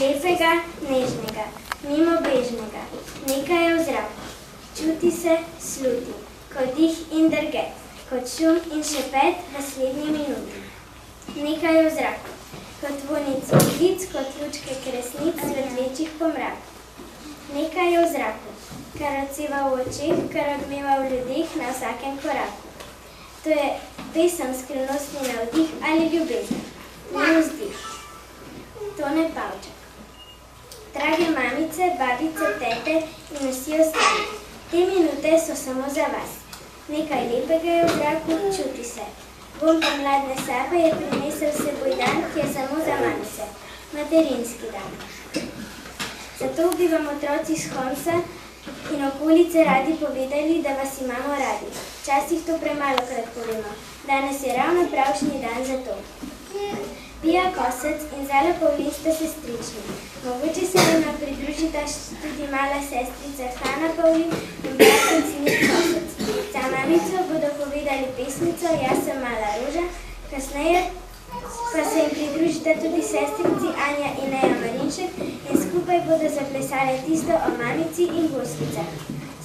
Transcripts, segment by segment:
lepega, nežnega, mimobežnega. Nekaj je v zraku, čuti se, sluti, kot dih in drget, kot šum in šepet v naslednji minuti. Nekaj je v zraku, kot vonji cvetlic, kot lučke kresnic svetlečih po mraku. Nekaj je v zraku, kar odseva v očeh, kar odmeva v ljudeh na vsakem koraku. To je pesem skrivnostni navdih ali ljubezen, ne vzdih. Tone Pavček. Drage mamice, babice, tete in vsi ostali, te minute so samo za vas. Nekaj lepega je v zraku, čuti se. Vonj pomladne sape je prinesel seboj dan, ki je samo za mamice, materinski dan. Zato bi vam otroci s Homsa in okolice radi povedali, da vas imamo radi. Včasih to premalokrat povemo. Danes je ravno pravšnji dan za to. Pija Kosec in Zala Pavlin sta sestrični. Mogoče se jima pridružita tudi mala sestrica Hana Pavlin in bratec Nik Kosec. Za mamico bodo povedali pesmico Jaz sem mala roža, kasneje pa se jim pridružita tudi sestrici Anja in Neja Marinšek in skupaj bodo zaplesali tisto o mamici in gospicah.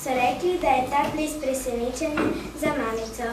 So rekli, da je ta ples presenečenje za mamico.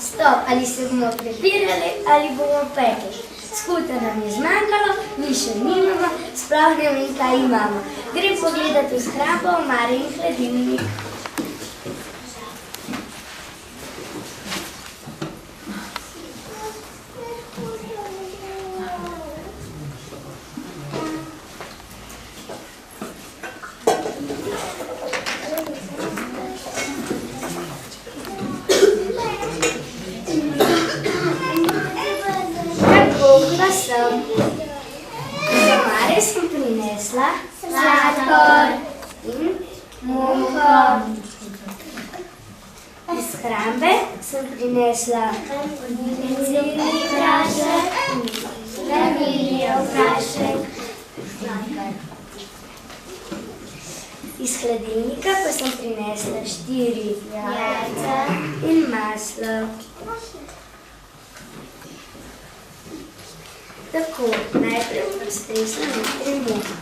Stop, ali se bomo prepirali ali bomo pekli. Skuterja nam je zmanjkalo, mi še nimamo, sploh ne vem, kaj imamo. Gre pogledati v shrambo, omare in hladilnik. Iz omare sem prinesla sladkor in moko. Iz shrambe sem prinesla pecilni prašek, vaniljev prašek. Iz hladilnika pa sem prinesla 4 jajca in maslo. Tako, najprej bom stresla notri moko.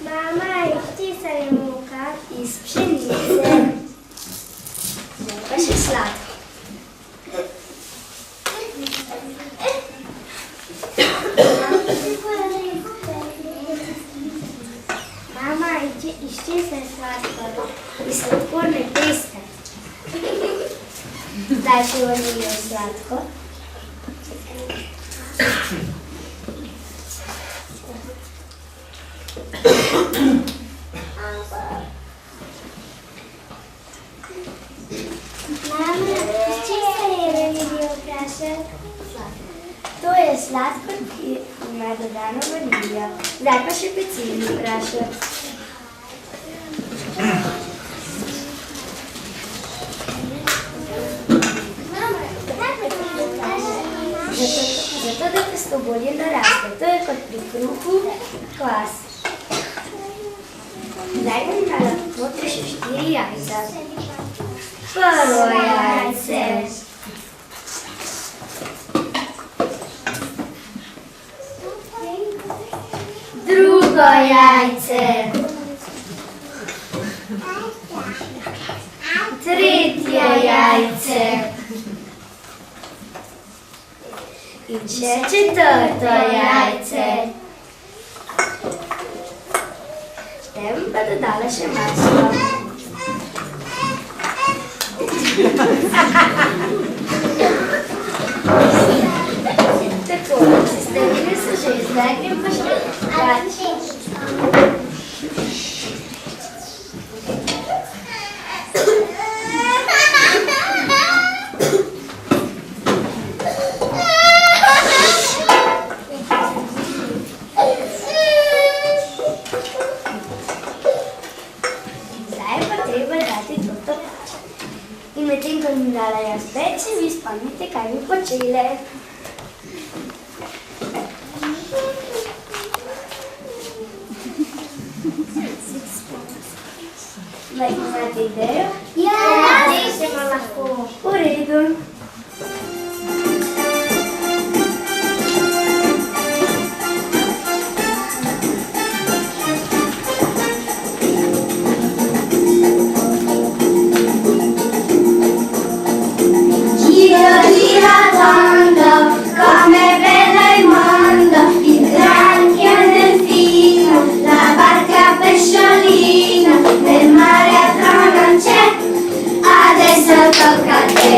Mama, iz česa je moka? Iz pšenice. Zdaj pa še sladko. Mama, iz česa je sladkor? Iz sladkorne peske. Zdaj še vaniljev sladkor. Mama, iz česa je vaniljev prašek? To je sladkor, ki ima dodano vaniljo. Zdaj pa še pecilni prašek. Zato, da testo bolje naraste. To je kot pri kruhu kvas. Zdaj bom dala notri še 4 jajca. Prvo jajce. Drugo jajce. Tretje jajce. In še 4. jajce. Zdaj bom pa dodala še maslo. Tako, sestavine so že, zdaj grem pa še dati. In medtem, ko mi dala jaz več, se vi spomnite, kaj bi počele. Imate idejo? Ja, zdaj se bo lahko. V redu. Tocca a te.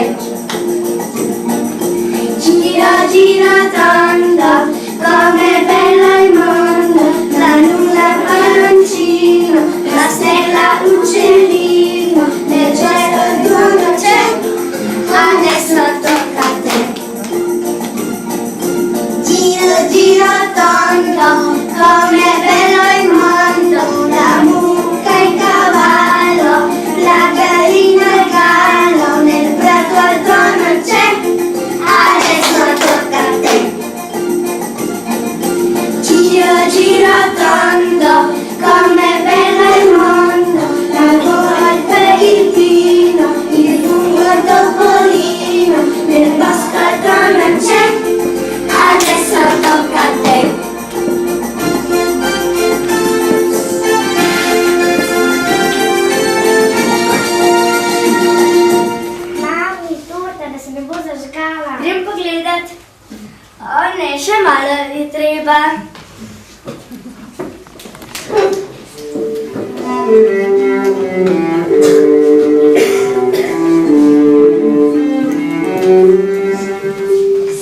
pa.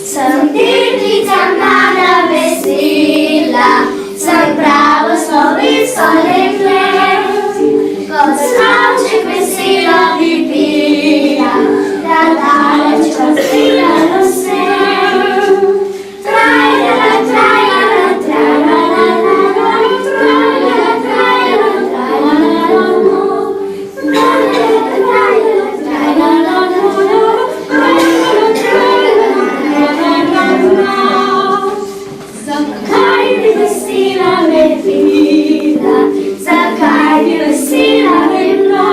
Sem deklica mlada vesela, sem pravo slovensko dekle, kot slavček veselo bi pila, da daleč razgledalo se. Trajala, trajala, trajala, trajala, trajala, zakaj bi vesela me bila, zakaj bi vesela me bila,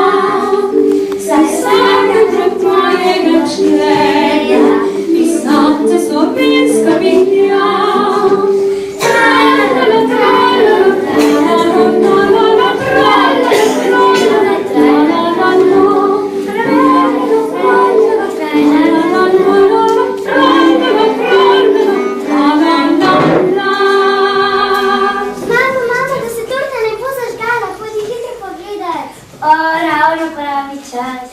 saj vsaka krog mojega členja pisnote slovenska bi pjal. Trajala, trajala, trajala, trajala, trajala, Mama, da se torta ne bo zažgala, pojdi hitro pogledat. O, ravno pravi čas.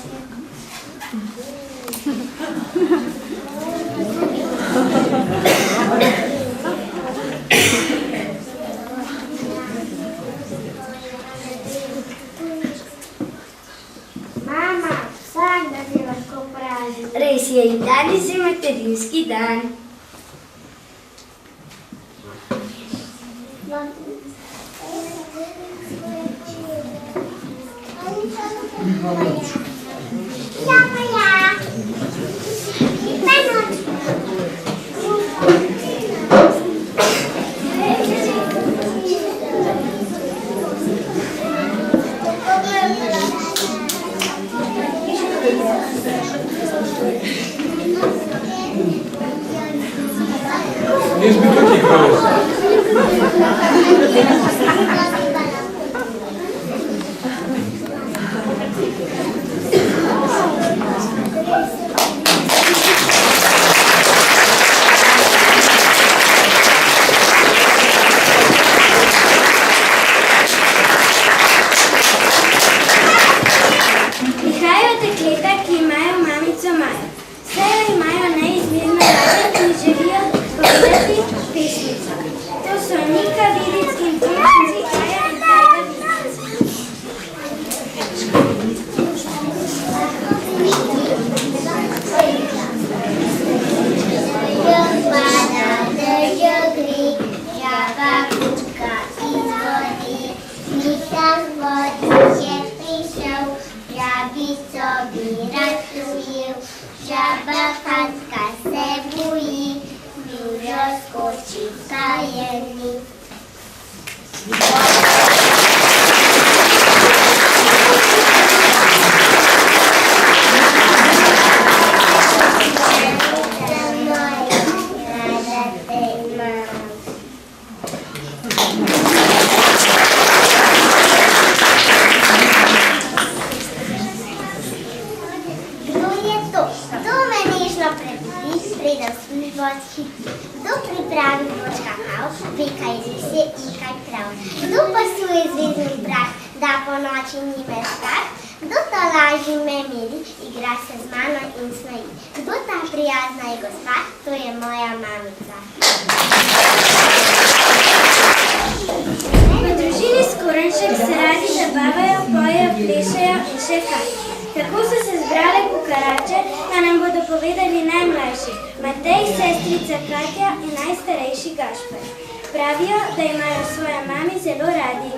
Mama, vsak dan je lahko praznik. Res je, in danes je materinski dan. Jaz bi tudi igral. Prihajajo dekleta, ki imajo mamico Majo. Vse jo imajo neizmerno rade in želijo povedati pesmico. To so Nika Vidic in Punčnici Aja in Tajda Vidic. Žaba Hanska se boji, Mijo skoči tajemni. Kdo pripravi vroč kakao, ve kaj res je in kaj prav. Kdo pasuje zvezdni prah, da po noči ni me strah. Kdo tolaži me miri, igra se z mano in smeji. Kdo ta prijazna je gospa, to je moja mamica. V družini Skorenšek se radi zabavajo, pojejo, plešejo in še kaj. Tako so se zbrale kukarače, pa nam bodo povedali najmlajši, Matej, sestrica Katja in najstarejši Gašper. Pravijo, da imajo svoje mami zelo radi.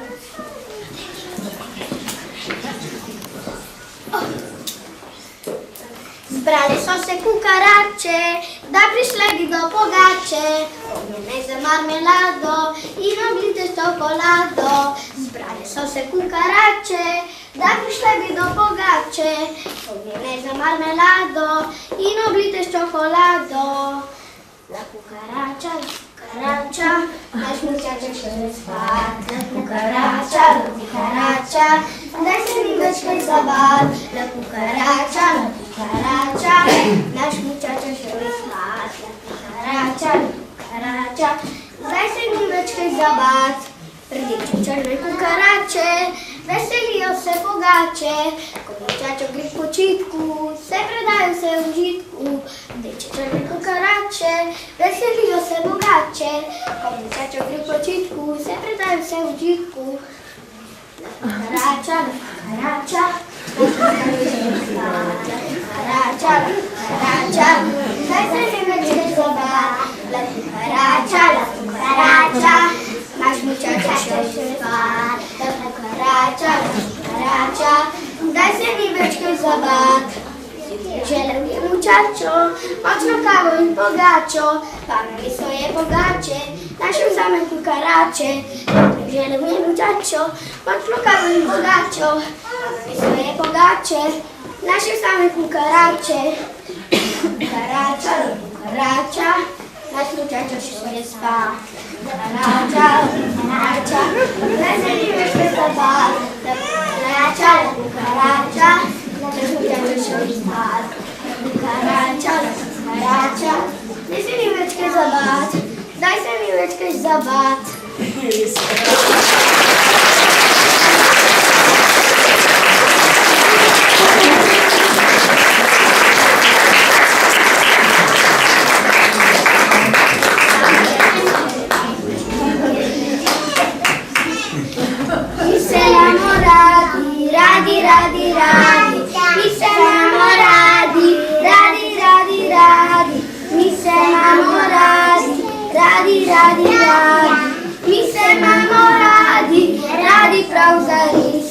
Zbrali so se kukarače, da prišle bi do pogače, ognjene za marmelado in oblite s čokolado. Zbrali so se kukarače, da prišle bi do pogače, ognjene za marmelado in oblite s čokolado. La kukarača, naš mučača še spat. La kukarača, daj se mi večkaj zabat. La kukarača, naš mučača še spat. La kukarača, daj daj se mi več kaj zabat. Rdeče, črne kukarače, veselijo se pogače, ko mučačo gre k počitku, se predajo se v užitku. Rdeče, črne kukarače, veselijo se pogače, ko mučačo gre k počitku, se predajo se v užitku. Kukarača, kukarača, kukarača, kukarača, daj se mi več kaj zabat. Kukarača, kukarača, naš mučača še spad. Kukarača, kukarača, daj se mi več kaj zabat. Želel je mučačo, močno kavo in pogačo, pa namesto je pogače, našel same kukarače. Želel je mučačo, močno kavo in pogačo, pa namesto je pogače, našel same kukarače. Kukarača, kukarača, naš mučačo še spad. Kukarača, kukarača, daj se mi več kaj zabat. Kukarača, kukarača, naš mučačo še spad. Kukarača, kukarača, daj se mi več kaj zabat. Daj se mi več kaj zabat. Mi siamo radi, radi, radi, radi. Mi siamo radi, radi, radi, radi. Mi siamo radi, radi, radi, radi. Mi siamo radi, radi prav zares.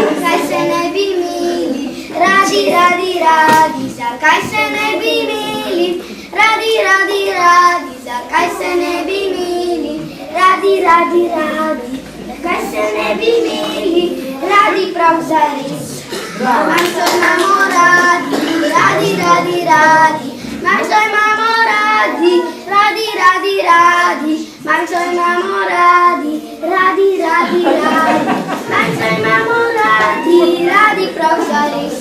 Zakaj se ne bi imeli, radi, radi, radi. Zakaj se ne bi imeli, radi, radi, radi. Zakaj se ne bi imeli, radi, radi, radi. Zakaj se ne bi imeli, radi prav zares. Mačo imamo radi, radi, radi, radi. Mačo imamo radi, radi, radi, radi. Mačo imamo radi, radi, radi, radi. Mačo imamo radi, radi prav zares.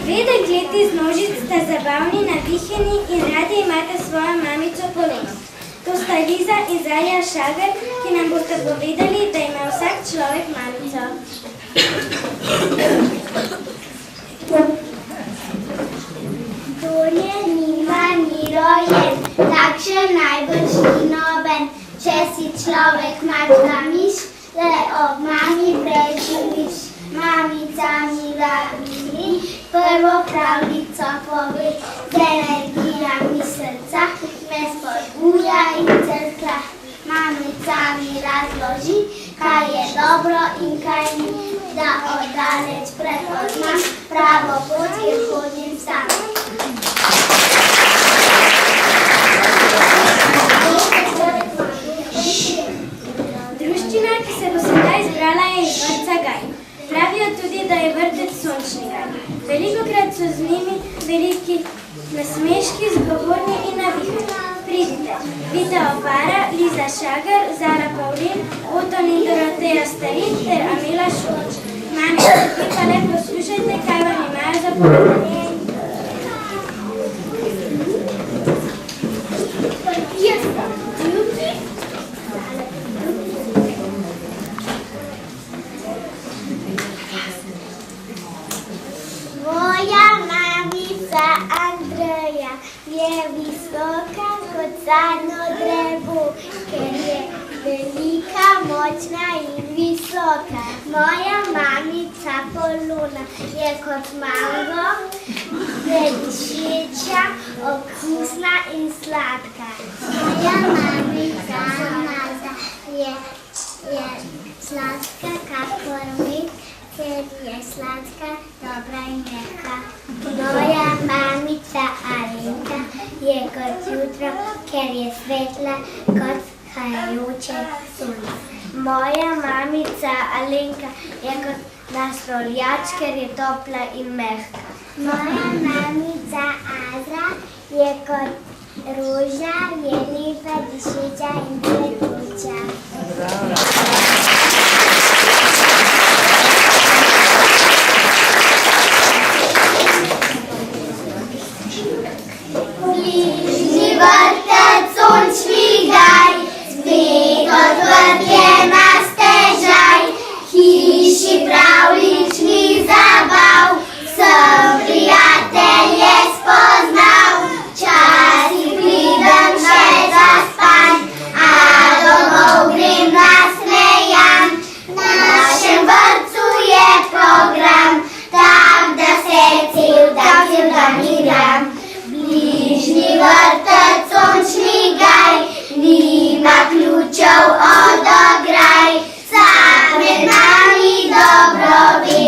Dve dekleti z nožic sta zabavni, navihani in radi imate svojo mamico Polono. To sta Liza in Zarja Šager, ki nam boste povedali, da ima vsak človek mamico. Kdor je nima, ni rojen, takšen najbrž ni noben. Če si človek mačka miš, le ob mami preživiš. Mamica mila mili, prvo pravljico pove, z energijami srca me spodbuja in crkla. Mamica mi razloži, kaj je dobro in kaj ni, da oddaleč prepoznam, pravo pot in hodim sam. Druščina, ki se bo sedaj zbrala, je iz vrtca Gaj. Pravijo tudi, da je vrtec sončni gaj. Velikokrat so z njimi veliki nasmeški, zgovorni in navihani. Pridite, video para, Liza Šager, Zara Pavlin, Oton in Doroteja Starin ter Amila Šoč. Mami, vi pa le poslušajte, kaj vam imajo za povedanje. Moja mamica Andreja je visoka kot sadno drevo, ker je velika, močna in visoka. Moja mamica Polona je kot mango, dišeča, okusna in sladka. Moja mamica Mazda je sladka kakor med, ker je sladka, dobra in mehka. Moja mamica Alenka je kot jutro, ker je svetla kot hajajoče sonce. Moja mamica Alenka je kot naslonjač, ker je topla in mehka. Moja mamica Azra je kot roža, je lepa, dišeča in cvetoča. życia. Bliźni wartecun śmigaj, zbyt odwrotnie nasteżaj, hiši pravličný zabav, som prijatelje spoznal, časih pridem še zaspan, a domov grem nasmejan. V našem vrtcu je program, tak da se cel dan igram. Bližnji vrtec on šmigaj, nima ključev odograj, vsak med nami dobro ve,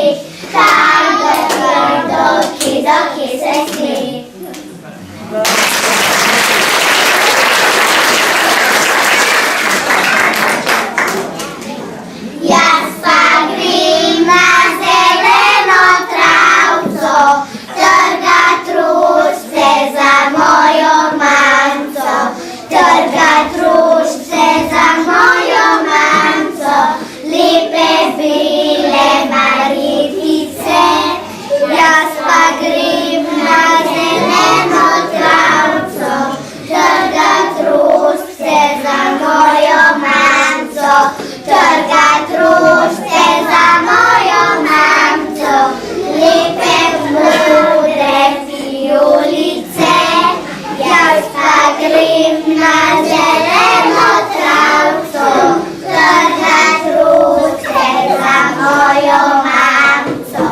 kaj do kje se sme. Jaz pa grem na zeleno travco, trgat rožice za mojo manco, trgat rožice za mojo manco, lepe bele marjetice. Jaz pa grem na zeleno travco, trgat rožice za mojo manco, trgat rožice za mojo manco, lepe modre fiolice. Jaz pa grem na zeleno travco, trgat rožice za mojo mamco,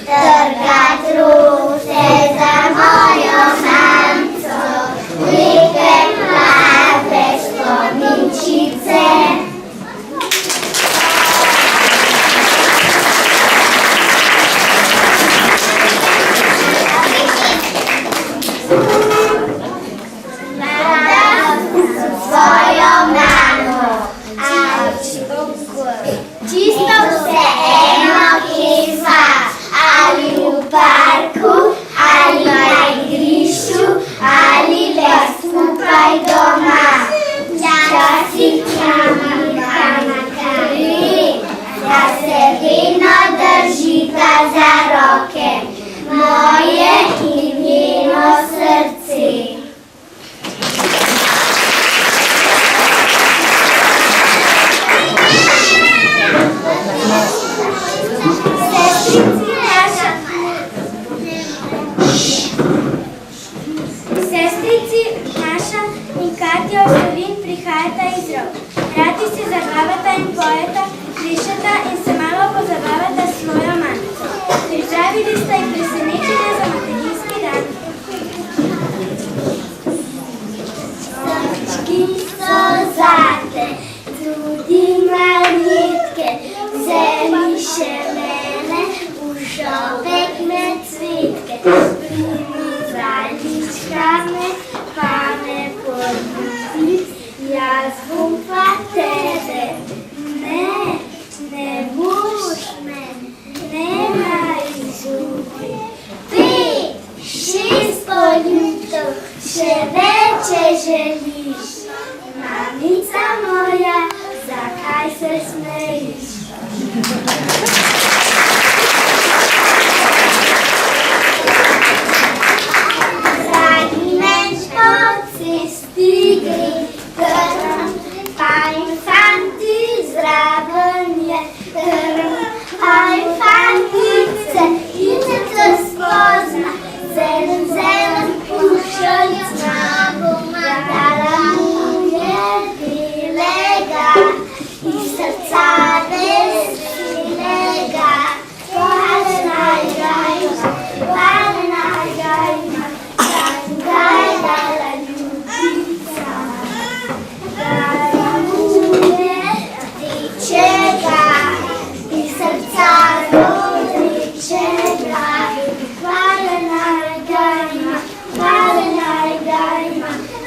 trgat rožice za mojo mamco, lepe plave spominčice. Svojo mamo, čisto vseeno, kje sva, ali v parku, ali na igrišču, ali le skupaj doma. Včasih kamika na kri, da se vedno držita za roke, moje in njeno srce. Sestrici Maša in Katja Osolin prihajata iz Rog. Radi se zabavata in pojeta, slišata in se malo pozabavata s svojo mamico. Pripravili sta jih presenečenje za materinski dan. Srčki so zate, tudi maletke, vzemi še mene, v šopek med cvetke. Primi zalička me, pa me poljubi, jaz bom pa tebe. Ne, ne boš me, ne naj izgubi. 5, 6 poljubcev, še več, če želiš. Mamica moja, zakaj se smejiš? Zadnji menš po cesti gre, grm, pa infanti zraven je, grm, pa infantice, in se to spozna, zelen puščalic na pomadala mu je belega, iz srca veselega. Hvala naj ga ima, sam ga je dala ljubica. Dala mu je rdečega, iz srca rodečega. Hvala naj ga ima,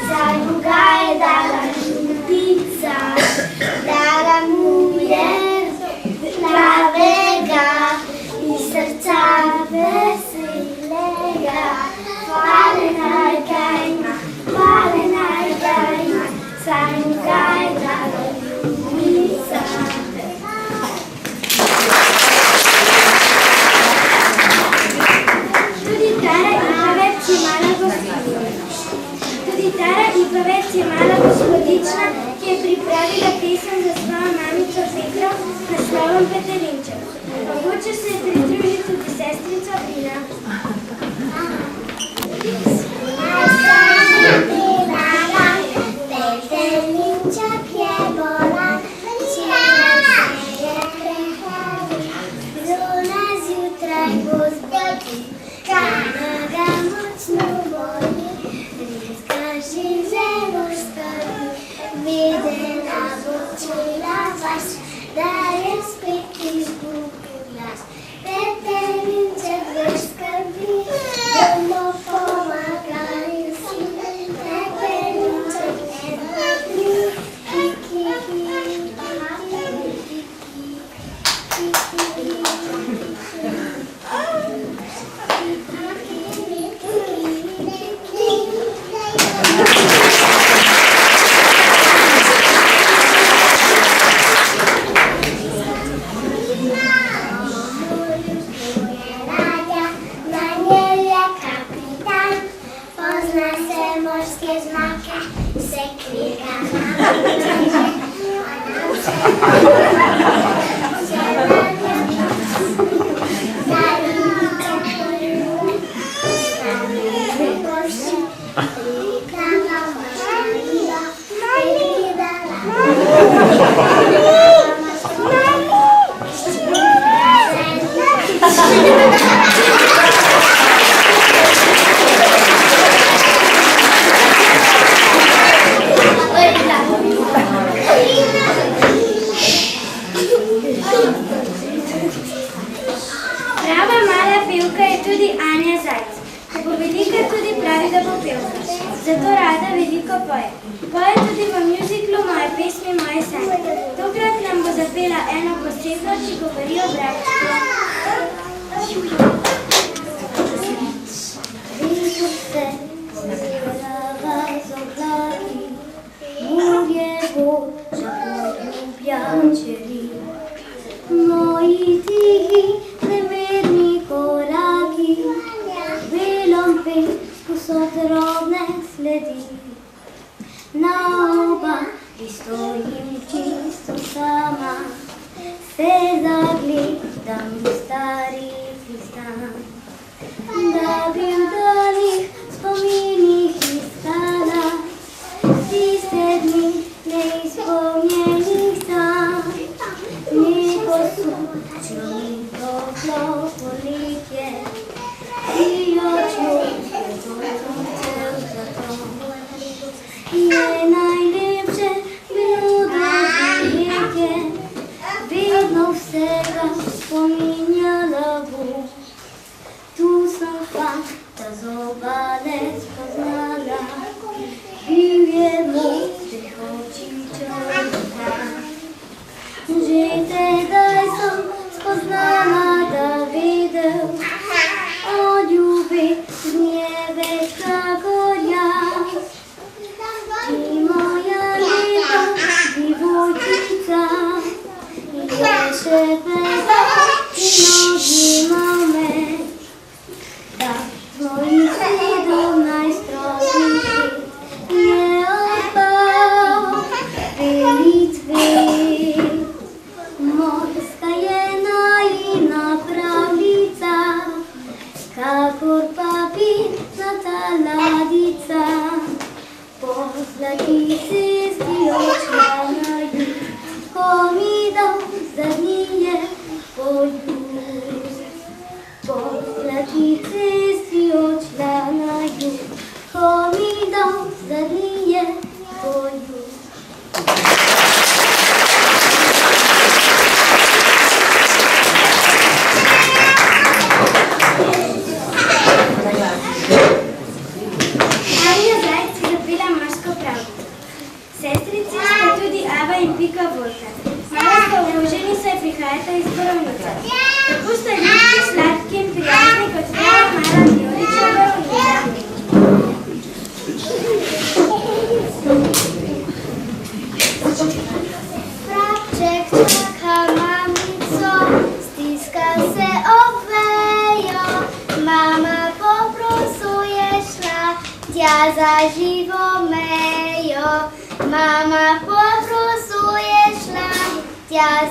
sam ga je dala ljubica. Dala mu je plavega, iz srca veselega. Hvala naj ga ima, sam ga je dala ljubica. Hoče se pridružiti tudi sestrica Brina.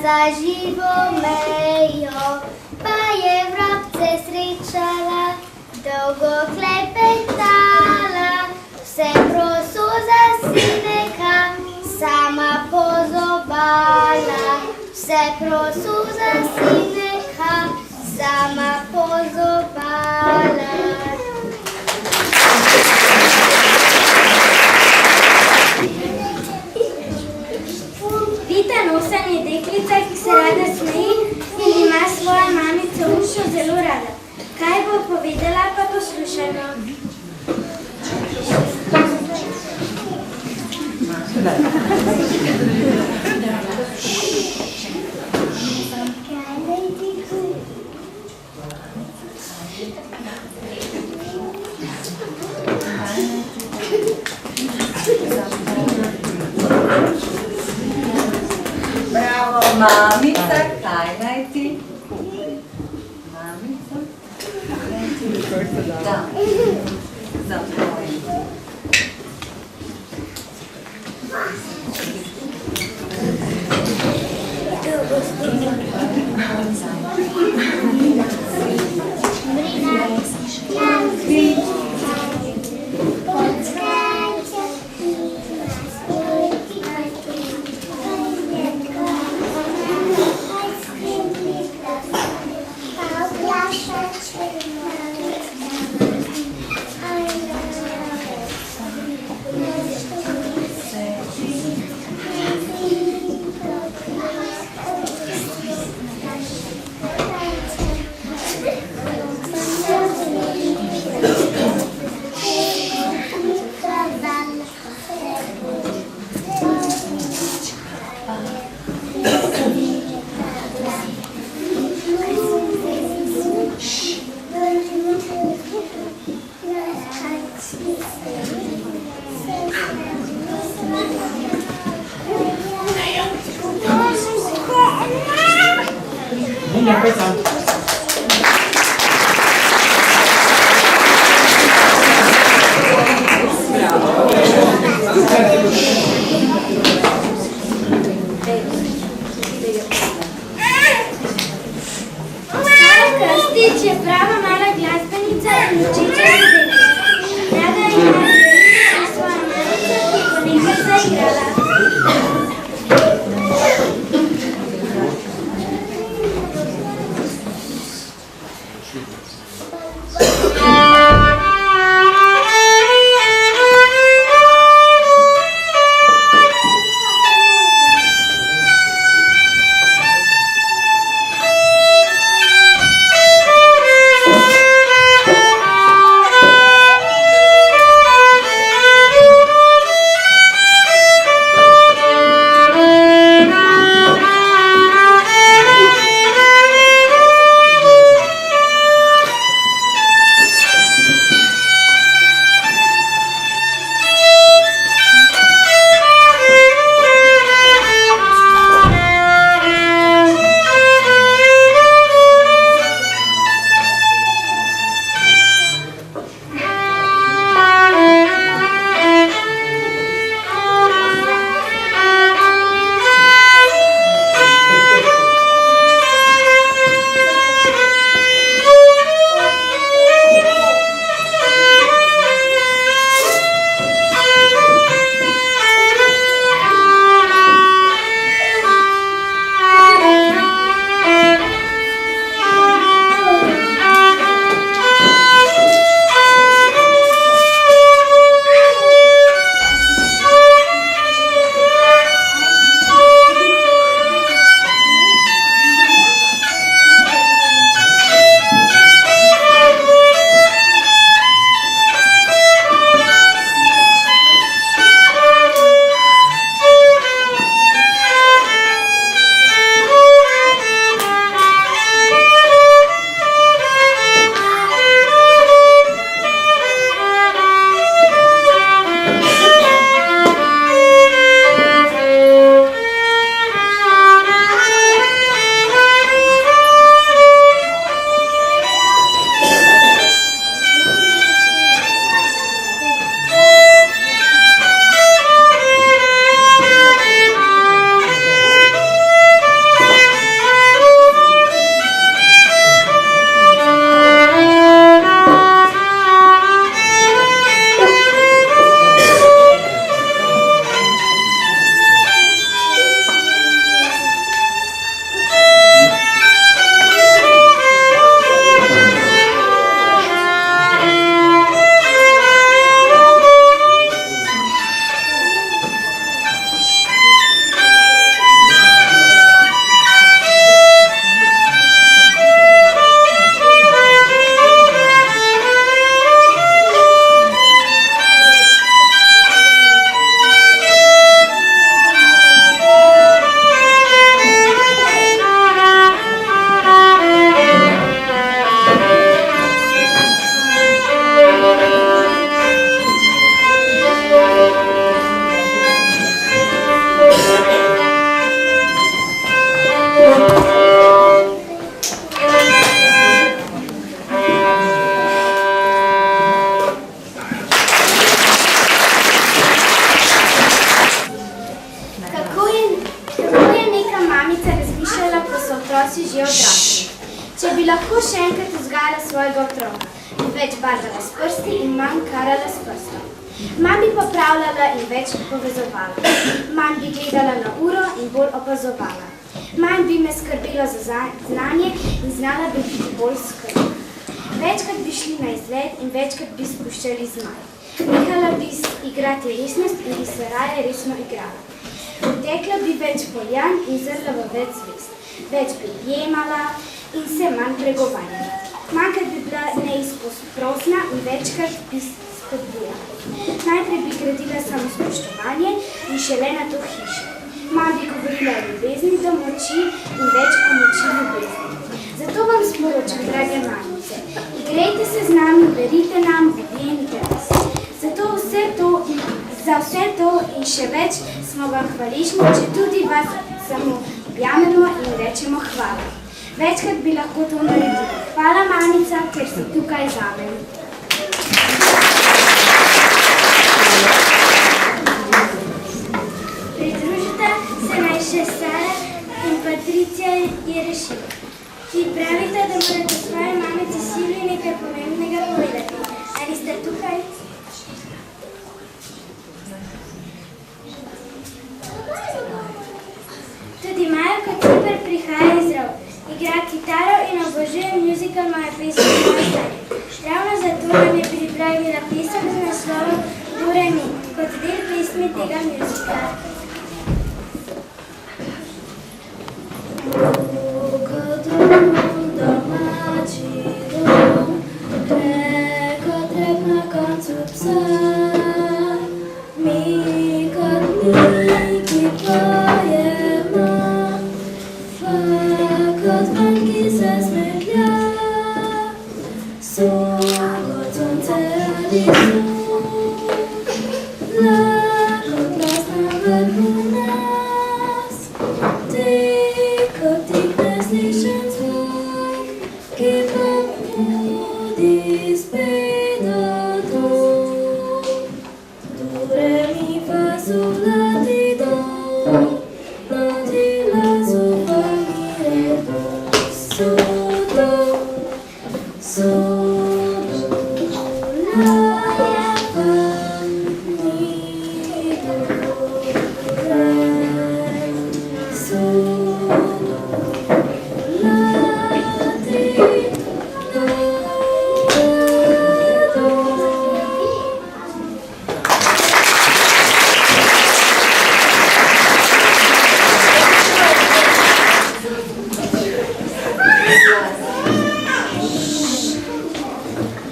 Za živo mejo, pa Dolgo klepetala, vse prosuza si neka sama pozobala. Vse prosuza si neka sama pozobala. Vita Nosan je deklica, ki se rada smeji in ima svojo mamico Uršo zelo rada. Kaj bo povedala, pa poslušajmo. Bravo, mamica, kaj naj ti? Mamica? Da, zapoj. Krstič je prava mala glasbenica in učiča sedeti. Rada ima svojo mamico, ki bo nekaj zaigrala. lahko še enkrat vzgajala svojega otroka, bi več barvala s prsti in manj karala s prstom. Manj bi popravljala in več povezovala. Manj bi gledala na uro in bolj opazovala. Manj bi me skrbelo za znanje in znala bi biti bolj skrbna. Večkrat bi šli na izlet in večkrat bi spuščali zmaj. Nehala bi igrati resnost in bi se raje resno igrala. Odtekla bi več poljan in zrla v več zvest. Več bi jemala in se manj pregovarjala. Manjkrat bi bila neizprosna in večkrat bi spodbujala. Najprej bi gradila samospoštovanje in šele na to hišo. Manj bi govorila o ljubezni do moči in več o moči ljubezni. Zato vam sporočam, drage mamice, igrejte se z nami, verite nam, objemite nas. Za vse to in še več smo vam hvaležni, če tudi vas samo objamemo in rečemo hvala. Večkrat bi lahko to naredili. Hvala, mamica, ker si tukaj zame. Pridružite se naj še Sara in Patricija je rešila. Ki pravite, da morate svoje mamici Silvi nekaj pomembnega povedati. Ali ste tukaj? Tudi Maja kot super prihaja iz Rov. Igra kitaro in obožuje musical Moja pesem Moja stanje. Ravno zato nam je pripravila pesem z naslovom Do Re Mi, kot del pesmi tega musicala. Domači dom, preko trep na koncu psa, mi kot niki pojemo, kot van, ki se smehlja, kot sonce radi lahko plasna vrhu nas, kot tik neslišen zvok, ki pobudi spet do tu. Do, re, mi, fa, sol, la, ti, do, no, ti, la, sol, fa, mi, re, do, sol, do, sol, do, la, fa, mi, do, re, sol, do, la, ti, do, re, do.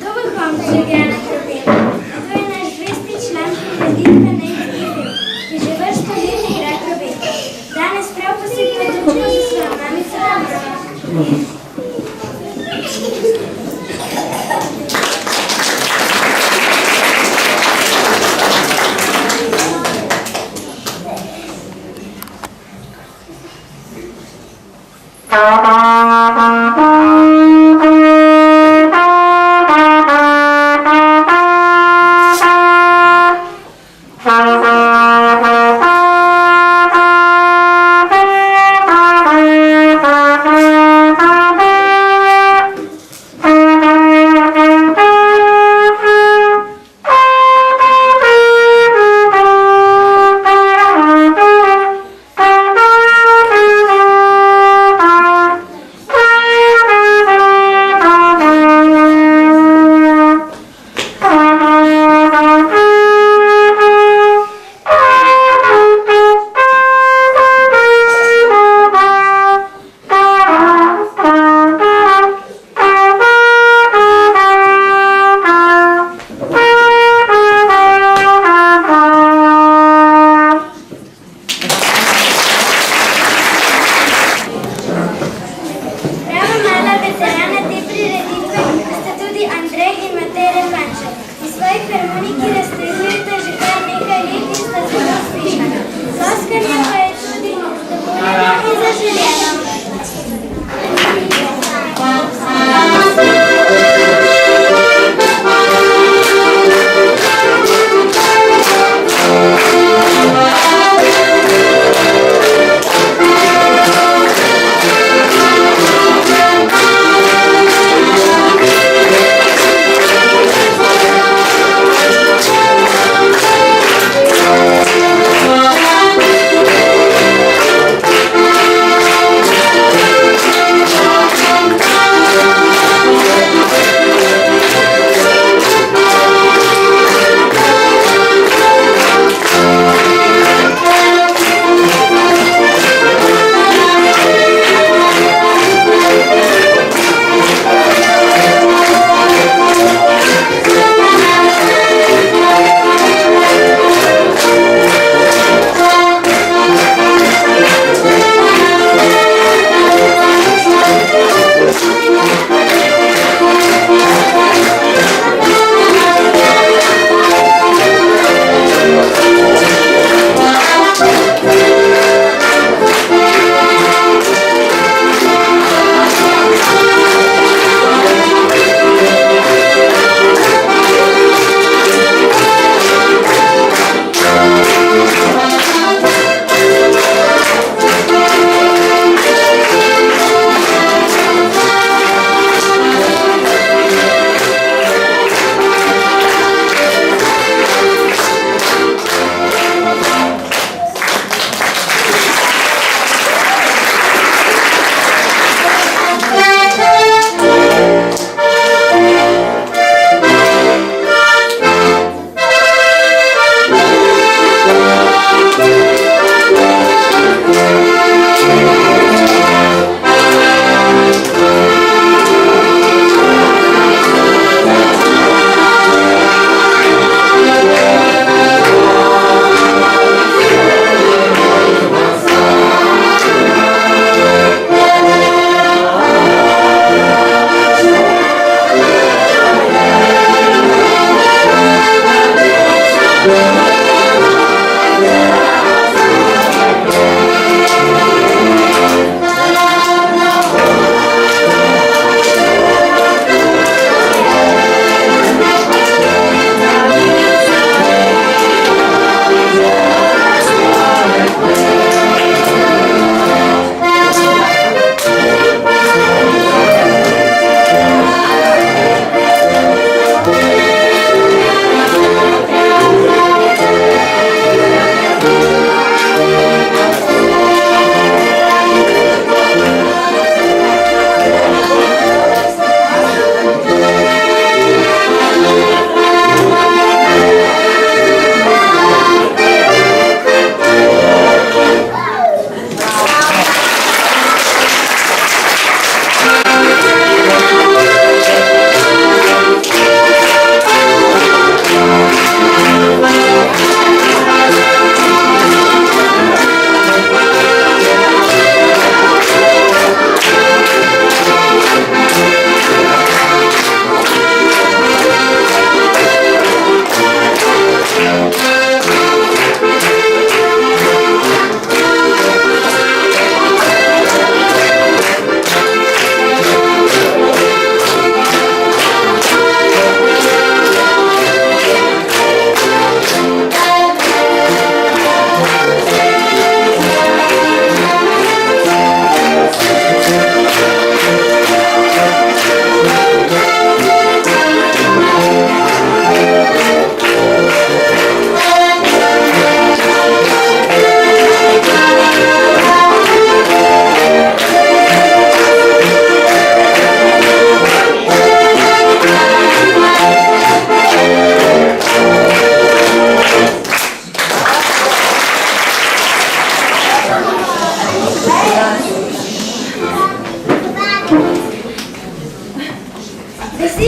Dober vam že igra na trobento. To je naš zvesti član prireditve Nejc Ivil, ki že vrsto let igra trobento. Danes prav posebno odločno za svojo mamico.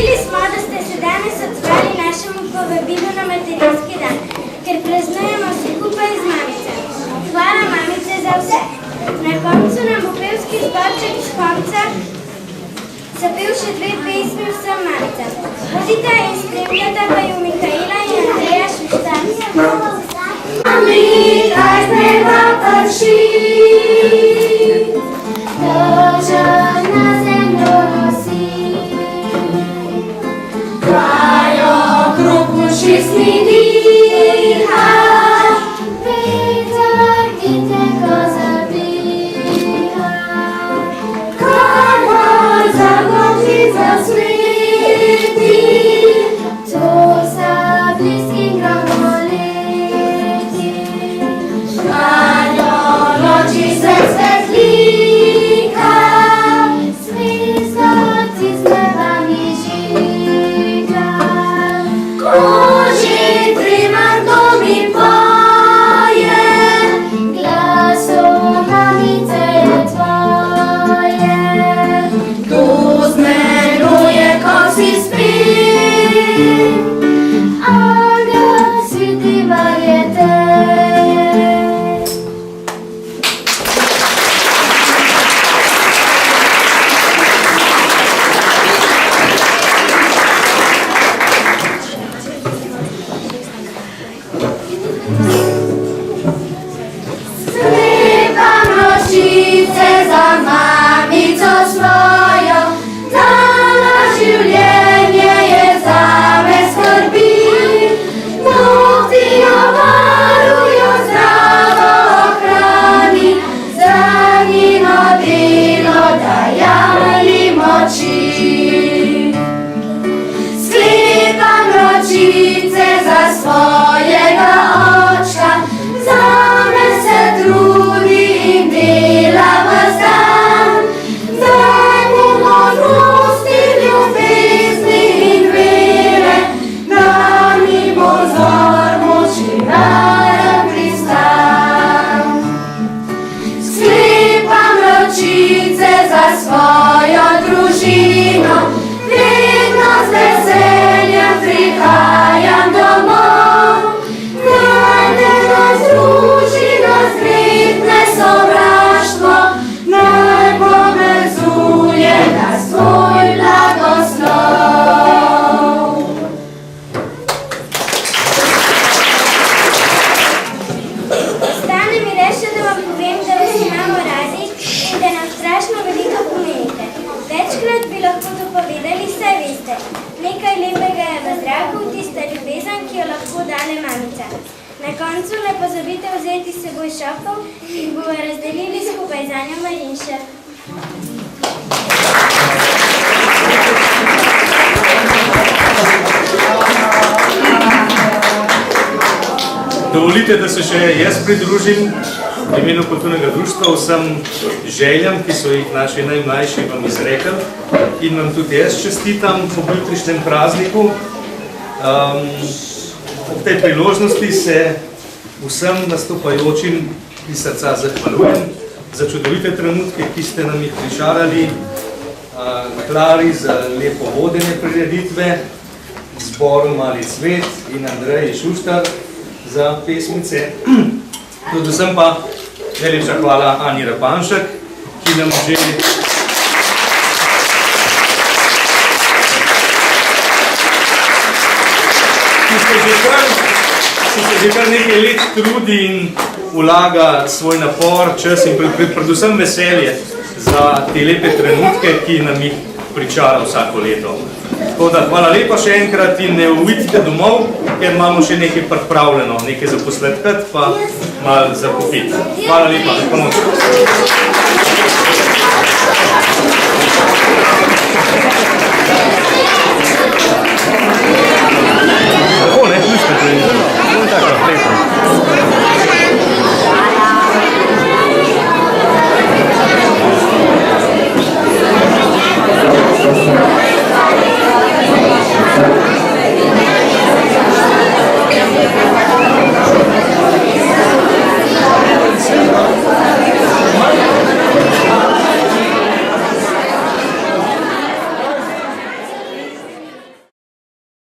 Veseli smo, da ste se danes odzvali našemu povabilu na materinski dan, ker praznujemo skupaj z mamicami. Hvala mamice za vse. Na koncu nam bo pevski zborček iz konca zapel še 2 pesmi vsem mamicam. Hodite in spremljata pa ju Mihaela in Andreja Šuštarja. Mami, kaj z neba prši, dežek na zemljo nosi, kaj okrog ušesni diha, veter giteko zabiha, kaj bolj zagočica sveti, to sa bliskim gramoleti, kanjo noči se svetlika, smisloci z neba mi žiga, koži trimar to mi poje, glasom mamice je tvoje, tu zmenuje, ko si spim, angel sveti Marjete. Sklepam ročice za mamico svojo, dala življenje je zame skrbi, Bog ti jo varujo, zdravo ohrani, za njino delo dajali moči. Sklepam ročice za svojega očka, zame se trudi in dela ves dan, daj mu modrosti, ljubezni in vere, da mi bo vzor moči naren pristan. Sklepam ročice za svojo družino, vedno z veseljem prihajam domov, naj ne razruši nas gretne sovraštvo, naj povezuje nas tvoj blagoslov. Ostane mi le še, da vam povem, da vas imamo radi in da nam strašno veliko pomenite. Večkrat bi lahko to povedali, saj veste. Nekaj lepega je v zraku, tista ljubezen, ki jo lahko dale mamica. Na koncu ne pozabite vzeti s seboj šopkov in bomo razdelili skupaj z Anjo Marinše. Dovolite, da se še jaz pridružim v imenu kulturnega društva vsem željam, ki so jih naši najmlajši vam izrekli, in vam tudi jaz čestitam po jutrišnjem prazniku. Ob tej priložnosti se vsem nastopajočim iz srca zahvaljujem za čudovite trenutke, ki ste nam jih pričarali, Klari za lepo vodenje prireditve, zboru Mali cvet in Andreji Šuštar za pesmice. Predvsem pa najlepša hvala Ani Rapanšek, ki nam že že kar nekaj let trudi in vlaga svoj napor, čas in predvsem veselje za te lepe trenutke, ki nam jih pričara vsako leto. Tako da hvala lepa še enkrat in ne uvidite domov, ker imamo še nekaj pripravljeno, nekaj za posledkati, pa malo za popiti. Hvala lepa, za pomoč.